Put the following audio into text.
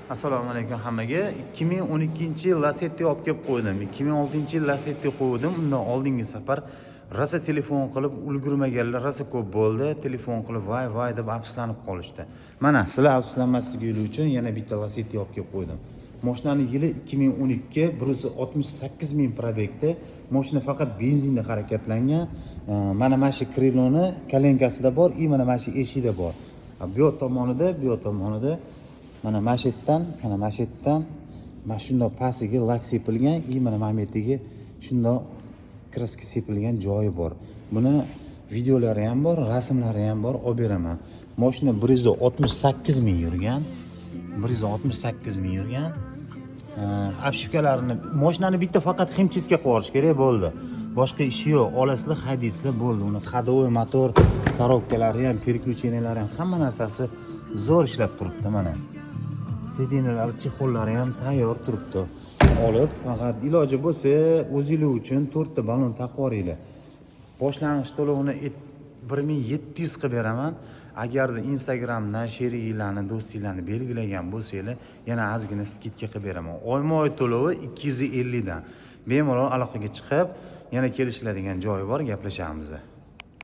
Assalomu alaykum hammaga. 2012-yil Lacetti olib kelib qo'ydim. 2006-yil Lacetti qo'ydim. Undan oldingi safar rosa telefon qilib ulgurmaganlar rosa ko'p bo'ldi. Telefon qilib voy deb afsuslanib qolishdi. Mana sizlar afsuslanmasligingiz uchun yana bitta Lacetti olib kelib qo'ydim. Mashinaning yili 2012, 168 ming probegda. Mashina faqat benzinda harakatlangan. Mana shu kriloni kalenkasida bor, mana shu eshikda bor. Bu tomonida mana mashetdan, mana shundoq pastiga lak sepilgan, mana mametiga shundoq kraska sepilgan joyi bor. Buni videolari ham bor, rasmlari ham bor, olib beraman. Mashina 168 ming yurgan. 168 ming yurgan. Obshipkalarini, mashinani bitta faqat himchiska qilib olish kerak bo'ldi. Boshqa ishi yo'q. Olasizlar, haydaysizlar bo'ldi. Uni ходовой motor, korobkalari ham, переключениялari ham hamma narsasi zo'r ishlab turibdi mana. Sidinalar, chexollari ham tayyor turibdi. Olib, faqat iloji bo'lsa, o'zingiz uchun 4 ta balon taqib oringlar. Boshlang'ich to'lovini 1700 qilib beraman. Agarda Instagramdan sheriklarni, do'stlarni belgilagan bo'lsanglar, yana ozgina skidka qilib beraman. Oyma-oy to'lovi 250 dan. Bemalol aloqaga chiqib, yana kelishiladigan joyi bor, gaplashamiz.